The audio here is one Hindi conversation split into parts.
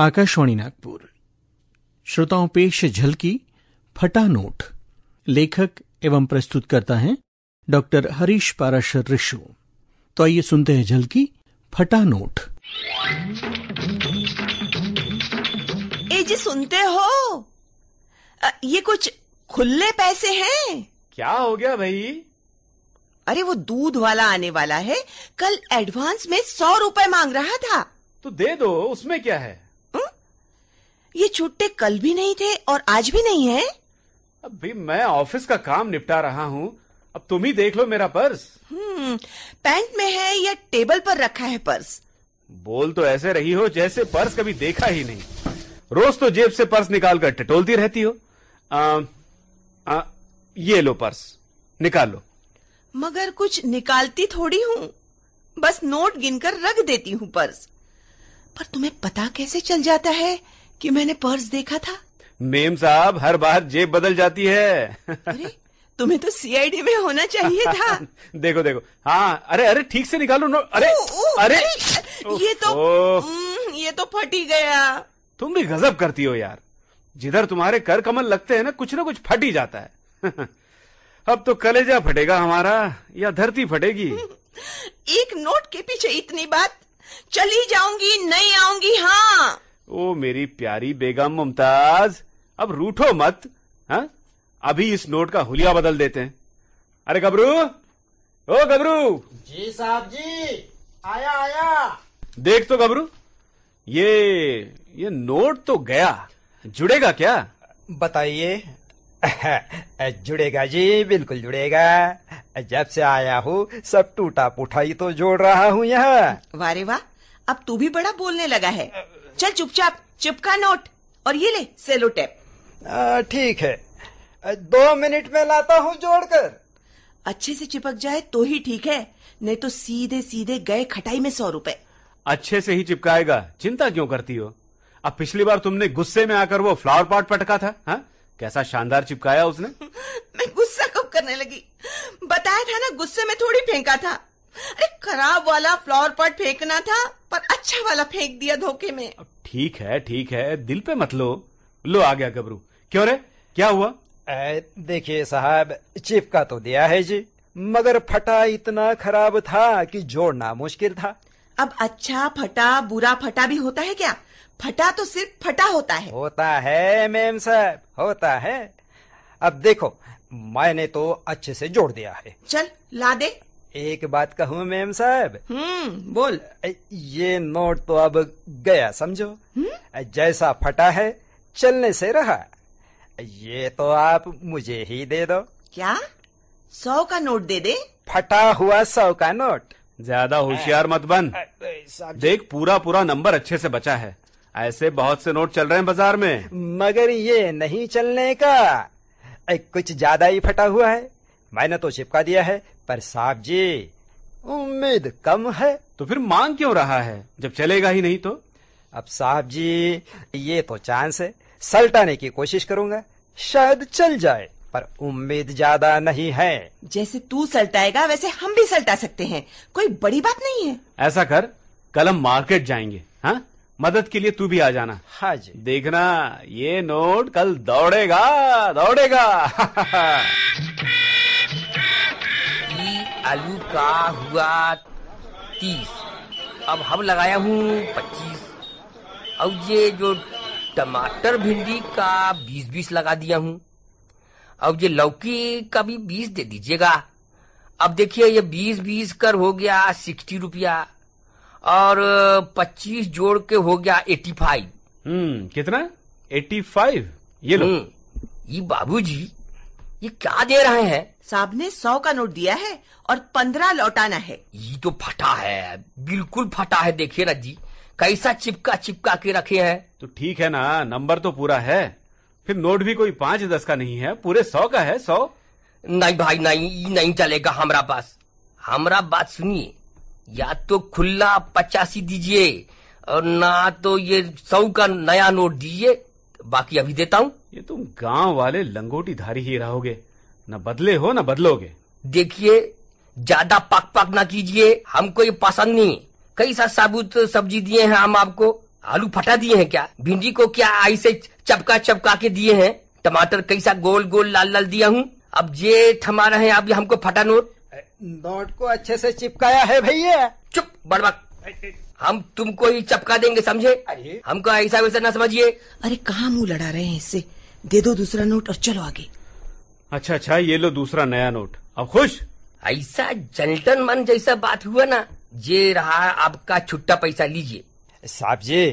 आकाशवाणी नागपुर। श्रोताओं, पेश झलकी फटा नोट। लेखक एवं प्रस्तुतकर्ता हैं डॉक्टर हरीश पाराशर रिशु। तो आइए सुनते हैं झलकी फटा नोट। ए जी, सुनते हो? ये कुछ खुले पैसे हैं। क्या हो गया भाई? अरे वो दूध वाला आने वाला है, कल एडवांस में 100 रुपए मांग रहा था। तो दे दो, उसमें क्या है? ये छुट्टे कल भी नहीं थे और आज भी नहीं है। अभी मैं ऑफिस का काम निपटा रहा हूँ, अब तुम ही देख लो मेरा पर्स। पैंट में है या टेबल पर रखा है पर्स? बोल तो ऐसे रही हो जैसे पर्स कभी देखा ही नहीं। रोज तो जेब से पर्स निकाल कर टटोलती रहती हो। ये लो पर्स, निकाल लो। मगर कुछ निकालती थोड़ी हूँ, बस नोट गिनकर रख देती हूँ पर्स। पर तुम्हें पता कैसे चल जाता है कि मैंने पर्स देखा था? मेम साहब, हर बार जेब बदल जाती है। अरे तुम्हें तो सीआईडी में होना चाहिए था। देखो देखो, हाँ, अरे ठीक से निकालो नोट। अरे ये तो फट ही गया। तुम भी गजब करती हो यार, जिधर तुम्हारे कर कमल लगते हैं ना, कुछ फट ही जाता है। अब तो कलेजा फटेगा हमारा या धरती फटेगी। एक नोट के पीछे इतनी बात, चली जाऊंगी, नहीं आऊंगी। हाँ, ओ मेरी प्यारी बेगम मुमताज, अब रूठो मत। हाँ, अभी इस नोट का हुलिया बदल देते हैं। अरे गबरू, ओ गबरू। जी साहब जी, आया। देख तो गबरू, ये नोट तो गया, जुड़ेगा क्या? बताइए। जुड़ेगा जी, बिल्कुल जुड़ेगा। जब से आया हूँ सब टूटा पुठा ही तो जोड़ रहा हूँ यहाँ। वाह रे वाह, अब तू भी बड़ा बोलने लगा है। चल चुपचाप चिपका नोट और ये ले सेलो टेप। ठीक है, 2 मिनट में लाता हूँ जोड़कर। अच्छे से चिपक जाए तो ही ठीक है, नहीं तो सीधे सीधे गए खटाई में 100 रुपए। अच्छे से ही चिपकाएगा, चिंता क्यों करती हो? अब पिछली बार तुमने गुस्से में आकर वो फ्लावर पॉट पटका था, हाँ? कैसा शानदार चिपकाया उसने। मैं गुस्सा कब करने लगी? बताया था ना, गुस्से में थोड़ी फेंका था। अरे खराब वाला फ्लावर पॉट फेंकना था, पर अच्छा वाला फेंक दिया धोखे में। ठीक है, दिल पे मत लो। लो आ गया गबरू। क्यों रे, क्या हुआ? देखिए साहब, चिपका तो दिया है जी, मगर फटा इतना खराब था कि जोड़ना मुश्किल था। अब अच्छा फटा बुरा फटा भी होता है क्या? फटा तो सिर्फ फटा होता है। होता है मेम साहब, होता है। अब देखो, मैंने तो अच्छे से जोड़ दिया है। चल ला दे। एक बात कहूँ मेम साहब? बोल। ये नोट तो अब गया समझो। जैसा फटा है चलने से रहा। ये तो आप मुझे ही दे दो। क्या? 100 का नोट दे दे? फटा हुआ 100 का नोट। ज्यादा होशियार मत बन। देख, पूरा नंबर अच्छे से बचा है। ऐसे बहुत से नोट चल रहे हैं बाजार में। मगर ये नहीं चलने का, कुछ ज्यादा ही फटा हुआ है। मैंने तो चिपका दिया है, पर साहब जी उम्मीद कम है। तो फिर मांग क्यों रहा है जब चलेगा ही नहीं? तो अब साहब जी, ये तो चांस है, सलटाने की कोशिश करूंगा, शायद चल जाए, पर उम्मीद ज्यादा नहीं है। जैसे तू सलटाएगा वैसे हम भी सलटा सकते हैं, कोई बड़ी बात नहीं है। ऐसा कर, कल हम मार्केट जाएंगे। हाँ, मदद के लिए तू भी आ जाना। हाँ जी। देखना, ये नोट कल दौड़ेगा। आलू का हुआ 30, अब हम लगाया हूँ 25, और ये जो टमाटर भिंडी का 20-20 लगा दिया हूँ, अब ये लौकी का भी 20 दे दीजिएगा। अब देखिए, ये 20-20 कर हो गया 60 रुपया, और 25 जोड़ के हो गया 85। कितना? 85? ये लो। ये बाबूजी, ये क्या दे रहे हैं? साहब ने 100 का नोट दिया है और 15 लौटाना है। ये तो फटा है, बिल्कुल फटा है। देखिए ना जी, कैसा चिपका के रखे हैं। तो ठीक है ना, नंबर तो पूरा है। फिर नोट भी कोई 5-10 का नहीं है, पूरे 100 का है। 100? नहीं भाई, नहीं चलेगा हमारा पास। हमारा बात सुनिए, या तो खुला 85 दीजिए, और ना तो ये 100 का नया नोट दीजिए, बाकी अभी देता हूँ। ये तुम गांव वाले लंगोटी धारी ही रहोगे, न बदले हो न बदलोगे। देखिए, ज्यादा पक ना कीजिए, हमको ये पसंद नहीं। कैसा साबुत सब्जी दिए हैं हम आपको, आलू फटा दिए हैं क्या? भिंडी को क्या ऐसे चपका चपका के दिए हैं? टमाटर कैसा गोल गोल लाल लाल दिया हूँ। अब ये थमा रहे हैं अब हमको फटा नोट। नोट को अच्छे से चिपकाया है भैया। चुप बड़बक, हम तुमको ही चपका देंगे समझे? अरे हमको ऐसा वैसा ना समझिए। अरे कहाँ मुंह लड़ा रहे हैं इससे, दे दो दूसरा नोट और चलो आगे। अच्छा, ये लो दूसरा नया नोट। अब खुश? ऐसा जेंटलमैन जैसा बात हुआ ना। ये रहा आपका छुट्टा पैसा, लीजिए। साहब जी,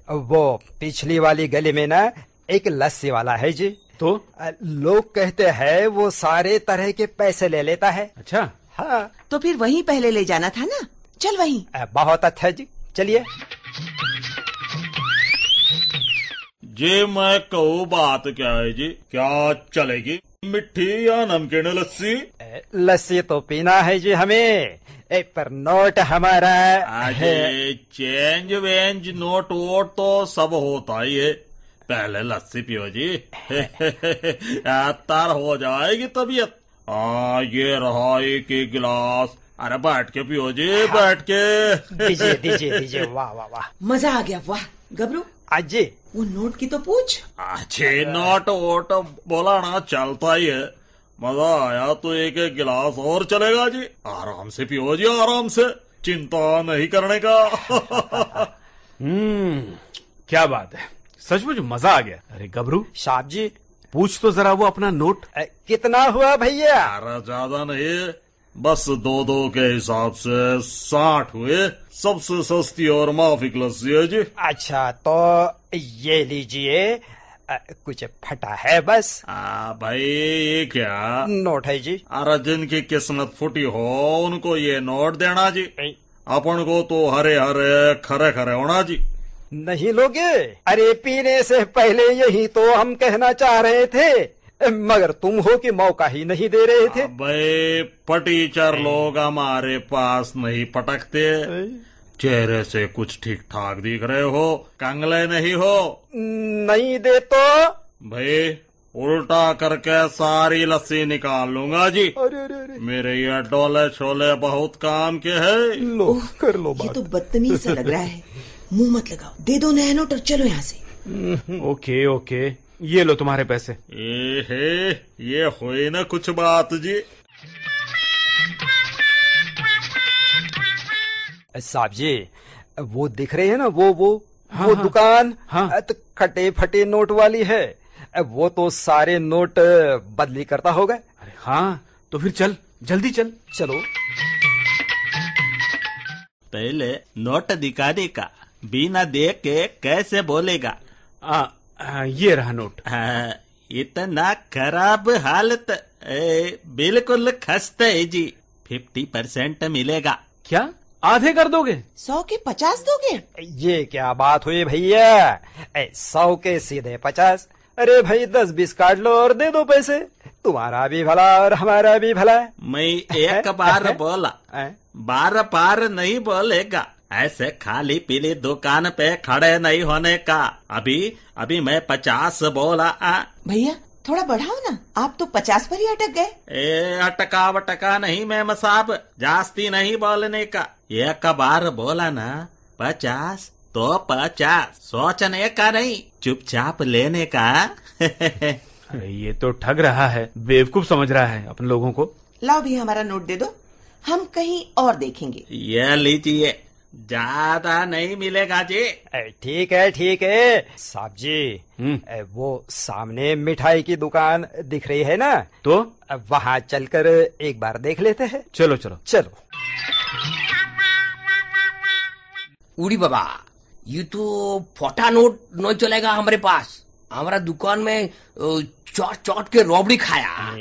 वो पिछली वाली गली में ना एक लस्सी वाला है जी। तो लोग कहते हैं वो सारे तरह के पैसे ले लेता है। अच्छा, हाँ। तो फिर वहीं पहले ले जाना था ना, चल वहीं। बहुत अच्छा जी, चलिए। जी मैं कहूँ बात क्या है जी, क्या चलेगी, मिट्टी या नमकीन लस्सी? लस्सी तो पीना है जी हमें, पर नोट हमारा अरे चेंज वेंज नोट वोट तो सब होता ही है, पहले लस्सी पियो जी। तार हो जाएगी तबीयत। ये रहा एक गिलास, अरे बैठ के पियो जी, बैठ के। दीजिए दीजिए दीजिए। वाह वाह वाह, मजा आ गया। वाह गबरू, अजी वो नोट की तो पूछ। अच्छे नोट वोट बोला ना चलता ही है, मजा आया तो एक एक गिलास और चलेगा जी। आराम से पियो जी, आराम से, चिंता नहीं करने का। क्या बात है, सचमुच मजा आ गया। अरे गबरू, साहब जी पूछ तो जरा वो अपना नोट। कितना हुआ भैया? अरे ज्यादा नहीं, बस 2-2 के हिसाब से 60 हुए। सबसे सस्ती और माफिक लस्सी है जी। अच्छा तो ये लीजिए। कुछ फटा है बस। भाई ये क्या नोट है जी? अरे जिनकी किस्मत फूटी हो उनको ये नोट देना जी, अपन को तो हरे हरे खरे खरे होना जी। नहीं लोगे? अरे पीने से पहले यही तो हम कहना चाह रहे थे, मगर तुम हो कि मौका ही नहीं दे रहे थे। भाई पटीचर लोग हमारे पास नहीं पटकते, चेहरे से कुछ ठीक ठाक दिख रहे हो, कंगले नहीं हो। नहीं दे तो भाई उल्टा करके सारी लस्सी निकाल लूंगा जी। अरे अरे अरे, मेरे ये डोले छोले बहुत काम के है। लो कर लो ये बात। तो बदतमीज सा लग रहा है। मुंह मत लगाओ, दे दो नया नोट और चलो यहाँ से। ओके, ये लो तुम्हारे पैसे। ये हुई ना कुछ बात जी। साहब जी, वो दिख रही है ना वो हाँ, दुकान, हाँ। तो खटे फटे नोट वाली है। वो तो सारे नोट बदली करता होगा। अरे हाँ, तो फिर चल, जल्दी चल। चलो। पहले नोट दिखाने का, बिना देख के कैसे बोलेगा? ये रहा नोट। इतना खराब हालत, बिल्कुल खस्ते है जी। 50% मिलेगा। क्या आधे कर दोगे? 100 के 50 दोगे? ये क्या बात हुई भैया? 100 के सीधे 50। अरे भाई 10-20 काट लो और दे दो पैसे, तुम्हारा भी भला और हमारा भी भला। मैं एक बार बोला, बार बार नहीं बोलेगा। ऐसे खाली पीली दुकान पे खड़े नहीं होने का। अभी मैं 50 बोला। भैया थोड़ा बढ़ाओ ना, आप तो 50 पर ही अटक गए। अटका नहीं मैम साहब, जास्ती नहीं बोलने का। एक बार बोला ना 50 तो 50, सोचने का नहीं, चुपचाप लेने का। अरे ये तो ठग रहा है, बेवकूफ समझ रहा है अपन लोगों को। लाओ भी हमारा नोट दे दो, हम कहीं और देखेंगे। ये लीजिए, ज्यादा नहीं मिलेगा जी। ठीक है साहब जी। वो सामने मिठाई की दुकान दिख रही है ना, तो वहाँ चलकर एक बार देख लेते हैं। चलो। चलो। उड़ी बाबा, ये तो फोटा नोट नहीं चलेगा हमारे पास। हमारा दुकान में चौट के रबड़ी खाया,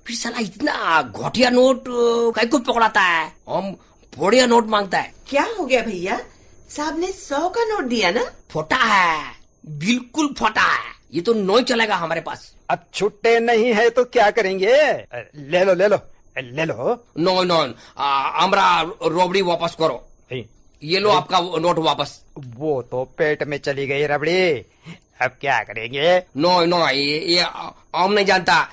फिर साला इतना घटिया नोट कहीं को पकड़ाता है, हम फोड़िया नोट मांगता है। क्या हो गया भैया, साहब ने 100 का नोट दिया ना? फोटा है, बिल्कुल फोटा है, ये तो नहीं चलेगा हमारे पास। अब छुट्टे नहीं है तो क्या करेंगे? ले लो। नो, हमारा रबड़ी वापस करो। ये लो आपका नोट वापस। वो तो पेट में चली गई रबड़ी, अब क्या करेंगे? नो, ये हम नहीं जानता।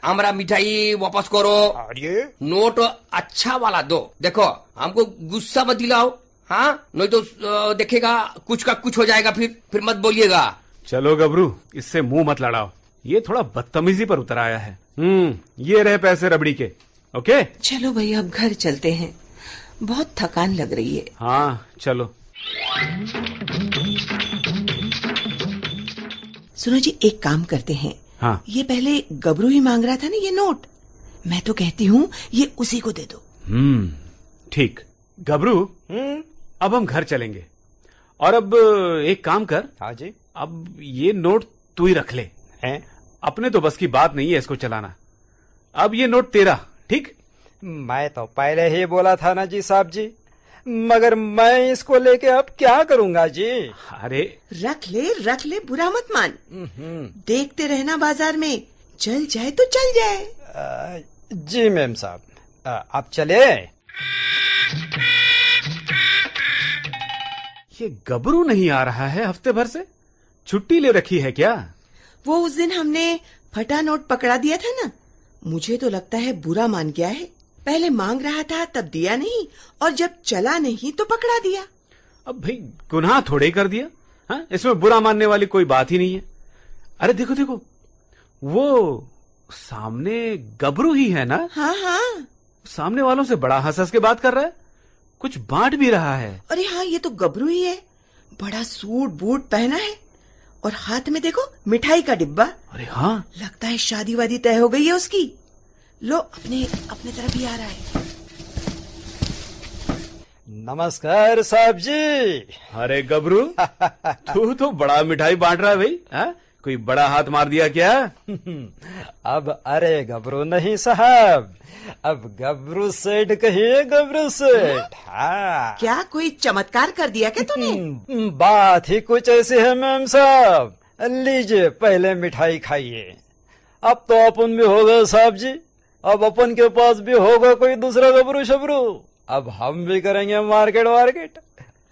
हमारा मिठाई वापस करो। और ये नोट अच्छा वाला दो। देखो हमको गुस्सा मत दिलाओ, हाँ, नहीं तो देखेगा कुछ का कुछ हो जाएगा, फिर मत बोलिएगा। चलो गबरू, इससे मुंह मत लड़ाओ, ये थोड़ा बदतमीजी पर उतर आया है। ये रहे पैसे रबड़ी के। ओके चलो भैया, अब घर चलते हैं, बहुत थकान लग रही है। हाँ चलो। सुनो जी, एक काम करते हैं। हाँ। ये पहले गबरू ही मांग रहा था ना ये नोट, मैं तो कहती हूँ ये उसी को दे दो। ठीक। गबरू, अब हम घर चलेंगे, और अब एक काम कर। हाँ जी। अब ये नोट तू ही रख ले। हैं? अपने तो बस की बात नहीं है इसको चलाना। अब ये नोट तेरा, ठीक? मैं तो पहले ही बोला था ना जी साहब जी, मगर मैं इसको लेके अब क्या करूंगा जी? अरे रख ले, बुरा मत मान। देखते रहना बाजार में, चल जाए तो चल जाए। जी मैम साहब, अब चले। ये गबरू नहीं आ रहा है हफ्ते भर से, छुट्टी ले रखी है क्या? वो उस दिन हमने फटा नोट पकड़ा दिया था ना, मुझे तो लगता है बुरा मान गया है। पहले मांग रहा था तब दिया नहीं, और जब चला नहीं तो पकड़ा दिया। अब भाई गुनाह थोड़े ही कर दिया। हाँ, इसमें बुरा मानने वाली कोई बात ही नहीं है। अरे देखो देखो, वो सामने गबरू ही है ना? हाँ हाँ, सामने वालों से बड़ा हंस हंस के बात कर रहा है, कुछ बांट भी रहा है। अरे हाँ, ये तो गबरू ही है, बड़ा सूट बूट पहना है, और हाथ में देखो मिठाई का डिब्बा। अरे हाँ, लगता है शादी वादी तय हो गई है उसकी। लो, अपने तरफ ही आ रहा है। नमस्कार साहब जी। अरे गबरू, तू तो बड़ा मिठाई बांट रहा है भाई। हाँ? कोई बड़ा हाथ मार दिया क्या? अब अरे गबरू नहीं साहब, अब गबरू सेठ कहिए, गबरू सेठ। हाँ। क्या कोई चमत्कार कर दिया क्या तूने? बात ही कुछ ऐसी है मैम साहब। लीजिए पहले मिठाई खाइए। अब तो अपन भी हो गए साहब जी, अब अपन के पास भी होगा कोई दूसरा गबरू शबरू। अब हम भी करेंगे मार्केट।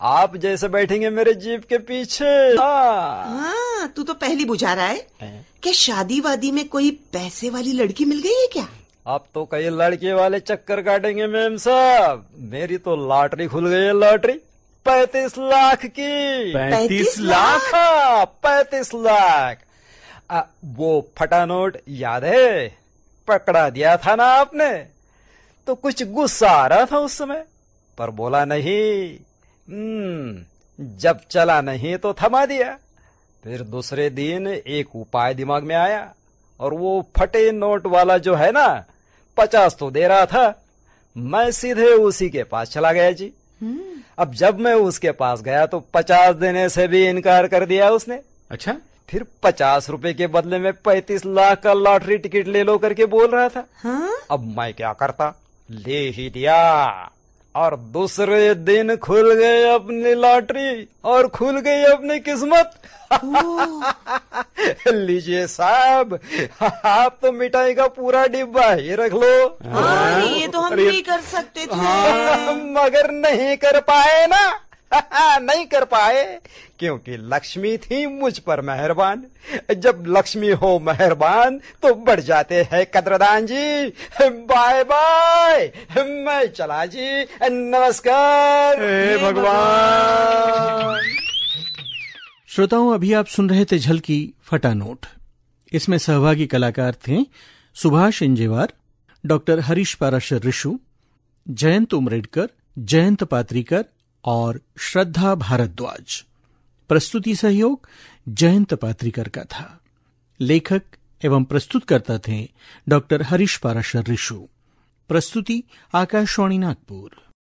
आप जैसे बैठेंगे मेरे जीप के पीछे। हाँ, तू तो पहली बुझा रहा है कि शादी वादी में कोई पैसे वाली लड़की मिल गई है क्या? अब तो कई लड़के वाले चक्कर काटेंगे मैम साहब। मेरी तो लॉटरी खुल गई है, लॉटरी 35 लाख की। 35 लाख? 35 लाख। वो फटा नोट याद है, पकड़ा दिया था ना आपने, तो कुछ गुस्सा आ रहा था उस समय, पर बोला नहीं। जब चला नहीं तो थमा दिया। फिर दूसरे दिन एक उपाय दिमाग में आया, और वो फटे नोट वाला जो है ना, 50 तो दे रहा था, मैं सीधे उसी के पास चला गया जी। अब जब मैं उसके पास गया तो 50 देने से भी इनकार कर दिया उसने। अच्छा? फिर 50 रुपए के बदले में 35 लाख का लॉटरी टिकट ले लो करके बोल रहा था। हाँ? अब मैं क्या करता, ले ही दिया, और दूसरे दिन खुल गई अपनी लॉटरी और खुल गई अपनी किस्मत। लीजिए साहब, आप तो मिठाई का पूरा डिब्बा ही रख लो। ये तो हम नहीं कर सकते थे। मगर नहीं कर पाए ना। नहीं कर पाए क्योंकि लक्ष्मी थी मुझ पर मेहरबान। जब लक्ष्मी हो मेहरबान तो बढ़ जाते हैं कद्रदान जी। बाय बाय, मैं चला जी, नमस्कार। हे भगवान। श्रोताओं, अभी आप सुन रहे थे झलकी फटा नोट। इसमें सहभागी कलाकार थे सुभाष इंजेवार, डॉक्टर हरीश पाराशर ऋषु, जयंत उमरेडकर, जयंत पात्रीकर और श्रद्धा भारद्वाज। प्रस्तुति सहयोग जयंत पात्रीकर का था। लेखक एवं प्रस्तुतकर्ता थे डॉक्टर हरीश पाराशर ऋषु। प्रस्तुति आकाशवाणी नागपुर।